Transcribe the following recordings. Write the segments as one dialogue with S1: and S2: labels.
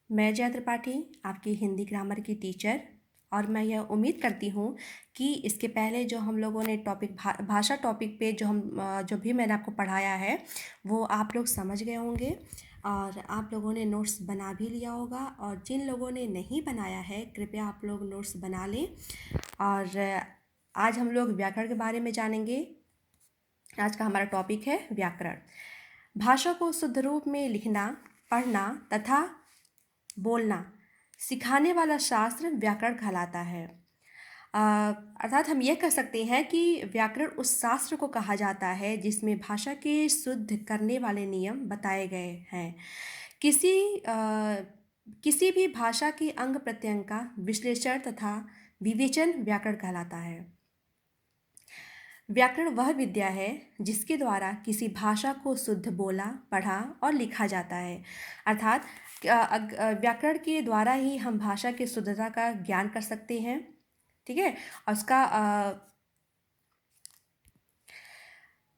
S1: मैं जया त्रिपाठी, आपकी हिंदी ग्रामर की टीचर। और मैं यह उम्मीद करती हूँ कि इसके पहले जो हम लोगों ने टॉपिक भाषा टॉपिक पे जो भी मैंने आपको पढ़ाया है वो आप लोग समझ गए होंगे और आप लोगों ने नोट्स बना भी लिया होगा। और जिन लोगों ने नहीं बनाया है कृपया आप लोग नोट्स बना लें। और आज हम लोग व्याकरण के बारे में जानेंगे। आज का हमारा टॉपिक है व्याकरण। भाषा को शुद्ध रूप में लिखना, पढ़ना तथा बोलना सिखाने वाला शास्त्र व्याकरण कहलाता है। अर्थात हम यह कह सकते हैं कि व्याकरण उस शास्त्र को कहा जाता है जिसमें भाषा के शुद्ध करने वाले नियम बताए गए हैं। किसी किसी भी भाषा के अंग प्रत्यंग का विश्लेषण तथा विवेचन व्याकरण कहलाता है। व्याकरण वह विद्या है जिसके द्वारा किसी भाषा को शुद्ध बोला, पढ़ा और लिखा जाता है। अर्थात व्याकरण के द्वारा ही हम भाषा की शुद्धता का ज्ञान कर सकते हैं। ठीक है। और उसका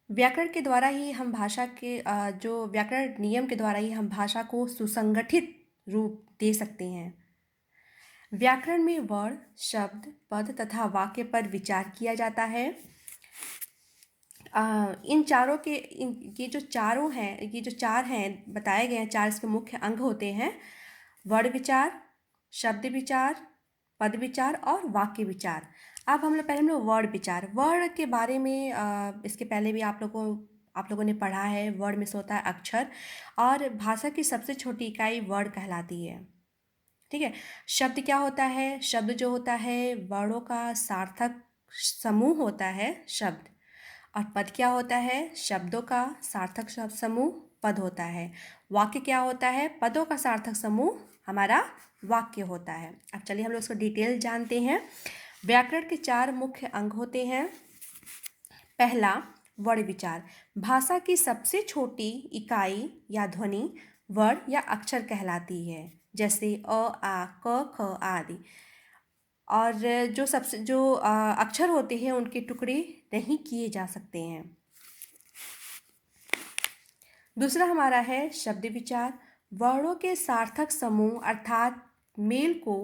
S1: व्याकरण के द्वारा ही हम भाषा के जो व्याकरण नियम के द्वारा ही हम भाषा को सुसंगठित रूप दे सकते हैं। व्याकरण में वर्ण, शब्द, पद तथा वाक्य पर विचार किया जाता है। इन चारों के ये जो चारों हैं, ये जो चार हैं बताए गए हैं, चार इसके मुख्य अंग होते हैं। वर्ण विचार, शब्द विचार, पद विचार और वाक्य विचार। अब हम लोग वर्ण विचार, वर्ण के बारे में इसके पहले भी आप लोगों ने पढ़ा है। वर्ण में से होता है अक्षर और भाषा की सबसे छोटी इकाई वर्ण कहलाती है। ठीक है। शब्द क्या होता है? शब्द जो होता है वर्णों का सार्थक समूह होता है शब्द। और पद क्या होता है? शब्दों का सार्थक शब्द समूह पद होता है। वाक्य क्या होता है? पदों का सार्थक समूह हमारा वाक्य होता है। अब चलिए हम लोग उसको डिटेल जानते हैं। व्याकरण के चार मुख्य अंग होते हैं। पहला, वर्ण विचार। भाषा की सबसे छोटी इकाई या ध्वनि वर्ण या अक्षर कहलाती है, जैसे अ, आ, क, ख आदि। और जो अक्षर होते हैं उनके टुकड़े नहीं किए जा सकते हैं। दूसरा हमारा है शब्द विचार। वर्णों के सार्थक समूह अर्थात मेल को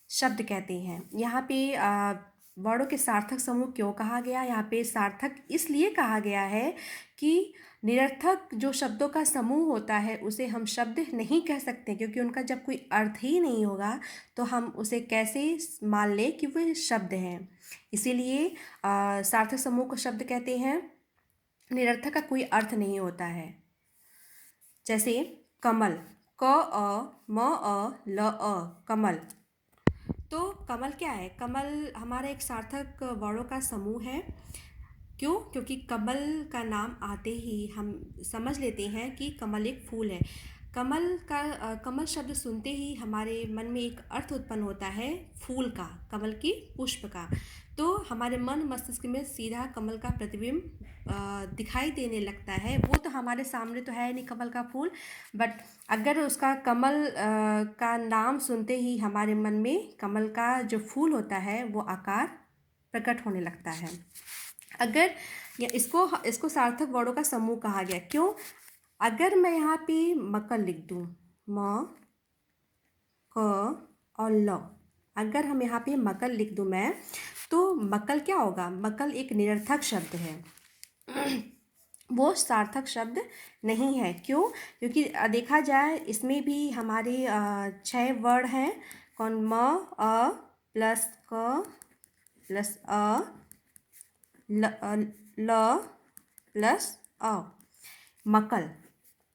S1: शब्द कहते हैं। यहाँ पे वर्णों के सार्थक समूह क्यों कहा गया? यहाँ पे सार्थक इसलिए कहा गया है कि निरर्थक जो शब्दों का समूह होता है उसे हम शब्द नहीं कह सकते, क्योंकि उनका जब कोई अर्थ ही नहीं होगा तो हम उसे कैसे मान लें कि वे शब्द हैं। इसीलिए सार्थक समूह को शब्द कहते हैं। निरर्थक का कोई अर्थ नहीं होता है। जैसे कमल, क अ म अ ल अ, कमल। तो कमल क्या है? कमल हमारा एक सार्थक वर्णों का समूह है। क्यों? क्योंकि कमल का नाम आते ही हम समझ लेते हैं कि कमल एक फूल है। कमल शब्द सुनते ही हमारे मन में एक अर्थ उत्पन्न होता है फूल का, कमल की पुष्प का। तो हमारे मन मस्तिष्क में सीधा कमल का प्रतिबिंब दिखाई देने लगता है। वो तो हमारे सामने तो है नहीं कमल का फूल, बट अगर उसका कमल का नाम सुनते ही हमारे मन में कमल का जो फूल होता है वो आकार प्रकट होने लगता है। अगर इसको सार्थक वर्णों का समूह कहा गया। क्यों? अगर मैं यहाँ पे मकल लिख दूँ, म, क और ल, अगर हम यहाँ पे मकल लिख दूँ मैं, तो मकल क्या होगा? मकल एक निरर्थक शब्द है। वो सार्थक शब्द नहीं है। क्यों? क्योंकि देखा जाए इसमें भी हमारे 6 वर्ण हैं। कौन? म, अ प्लस क प्लस अ, ल प्लस अ, मकल।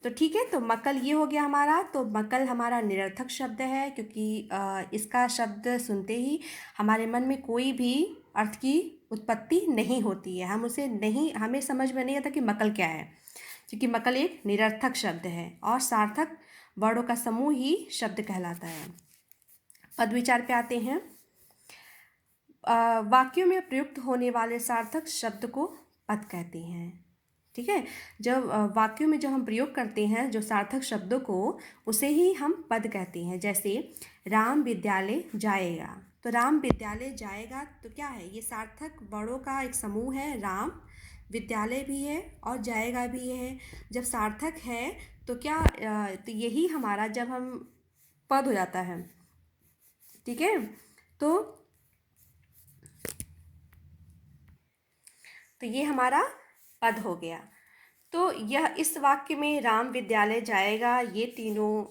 S1: तो ठीक है, तो मकल ये हो गया हमारा। तो मकल हमारा निरर्थक शब्द है, क्योंकि इसका शब्द सुनते ही हमारे मन में कोई भी अर्थ की उत्पत्ति नहीं होती है। हमें समझ में नहीं आता कि मकल क्या है, क्योंकि मकल एक निरर्थक शब्द है और सार्थक वर्णों का समूह ही शब्द कहलाता है। पद विचार पे आते हैं। वाक्यों में प्रयुक्त होने वाले सार्थक शब्द को पद कहते हैं। ठीक है। जब वाक्यों में जो हम प्रयोग करते हैं जो सार्थक शब्दों को, उसे ही हम पद कहते हैं। जैसे राम विद्यालय जाएगा, तो राम विद्यालय जाएगा तो क्या है? ये सार्थक वर्णों का एक समूह है। राम विद्यालय भी है और जाएगा भी है। जब सार्थक है तो क्या तो यही हमारा जब हम पद हो जाता है, ठीक है। तो ये हमारा पद हो गया। तो यह इस वाक्य में राम विद्यालय जाएगा, ये तीनों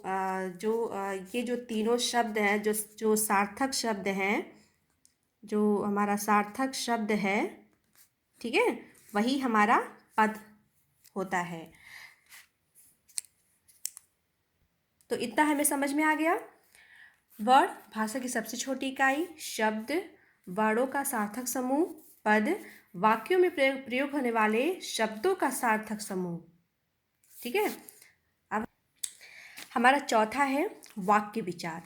S1: ये जो तीनों शब्द हैं, जो जो सार्थक शब्द हैं, जो हमारा सार्थक शब्द है, ठीक है, वही हमारा पद होता है। तो इतना हमें समझ में आ गया। वर्ड भाषा की सबसे छोटी इकाई, शब्द, वर्डों का सार्थक समूह, पद, वाक्यों में प्रयोग होने वाले शब्दों का सार्थक समूह, ठीक है। अब हमारा चौथा है वाक्य विचार।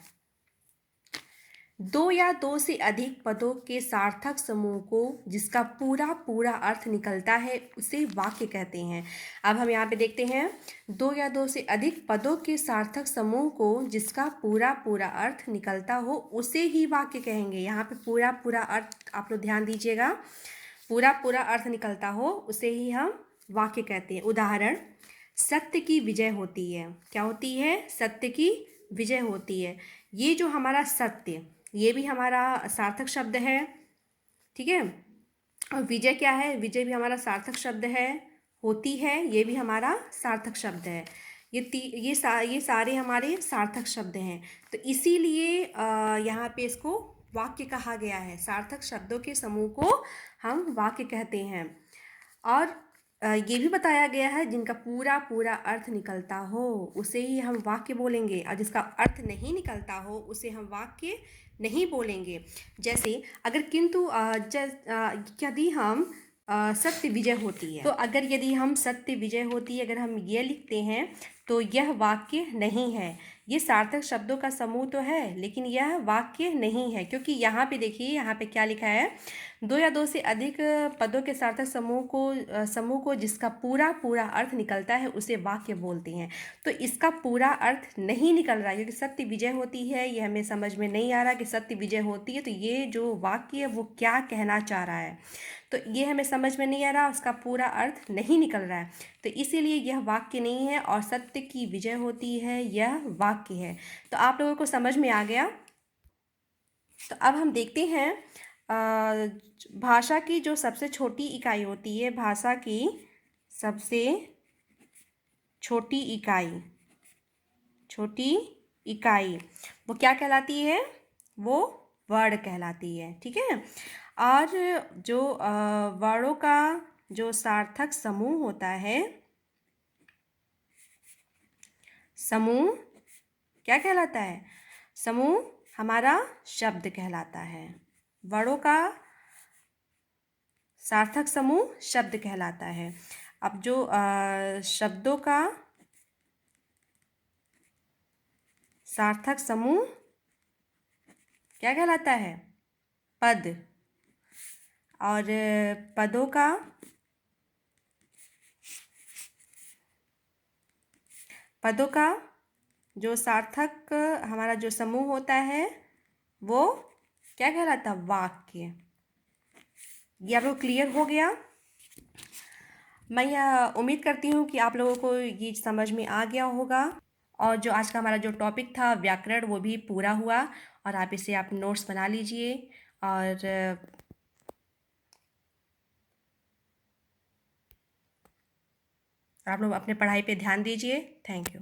S1: दो या दो से अधिक पदों के सार्थक समूह को जिसका पूरा पूरा अर्थ निकलता है उसे वाक्य कहते हैं। अब हम यहाँ पे देखते हैं, दो या दो से अधिक पदों के सार्थक समूह को जिसका पूरा पूरा अर्थ निकलता हो उसे ही वाक्य कहेंगे। यहाँ पे पूरा पूरा अर्थ आप लोग ध्यान दीजिएगा, पूरा पूरा अर्थ निकलता हो उसे ही हम वाक्य कहते हैं। उदाहरण, सत्य की विजय होती है। क्या होती है? सत्य की विजय होती है। ये जो हमारा सत्य, ये भी हमारा सार्थक शब्द है, ठीक है। और विजय क्या है? विजय भी हमारा सार्थक शब्द है। होती है, ये भी हमारा सार्थक शब्द है। ये सारे हमारे सार्थक शब्द हैं। तो इसीलिए यहाँ पे इसको वाक्य कहा गया है। सार्थक शब्दों के समूह को हम वाक्य कहते हैं। और ये भी बताया गया है, जिनका पूरा पूरा अर्थ निकलता हो उसे ही हम वाक्य बोलेंगे, और जिसका अर्थ नहीं निकलता हो उसे हम वाक्य नहीं बोलेंगे। जैसे अगर किंतु यदि हम सत्य विजय होती है, तो अगर यदि हम सत्य विजय होती है अगर हम ये लिखते हैं तो यह वाक्य नहीं है। ये सार्थक शब्दों का समूह तो है लेकिन यह वाक्य नहीं है, क्योंकि यहाँ पे देखिए, यहाँ पे क्या लिखा है, दो या दो से अधिक पदों के सार्थक समूह को जिसका पूरा पूरा अर्थ निकलता है उसे वाक्य बोलते हैं। तो इसका पूरा अर्थ नहीं निकल रहा है, क्योंकि सत्य विजय होती है, ये हमें समझ में नहीं आ रहा कि सत्य विजय होती है तो ये जो वाक्य है वो क्या कहना चाह रहा है। तो ये हमें समझ में नहीं आ रहा, उसका पूरा अर्थ नहीं निकल रहा है, तो इसीलिए यह वाक्य नहीं है। और सत्य की विजय होती है, यह वाक्य है। तो आप लोगों को समझ में आ गया। तो अब हम देखते हैं भाषा की जो सबसे छोटी इकाई होती है, भाषा की सबसे छोटी इकाई वो क्या कहलाती है? वो वर्ड कहलाती है, ठीक है। और जो वर्डों का जो सार्थक समूह होता है, समूह क्या कहलाता है? समूह हमारा शब्द कहलाता है। वर्डों का सार्थक समूह शब्द कहलाता है। अब जो शब्दों का सार्थक समूह क्या कहलाता है? पद। और पदों का जो सार्थक हमारा जो समूह होता है वो क्या कहलाता है? वाक्य। ये आपको क्लियर हो गया? मैं यह उम्मीद करती हूँ कि आप लोगों को ये समझ में आ गया होगा। और जो आज का हमारा जो टॉपिक था व्याकरण, वो भी पूरा हुआ। और आप इसे आप नोट्स बना लीजिए और आप लोग अपने पढ़ाई पे ध्यान दीजिए। Thank you.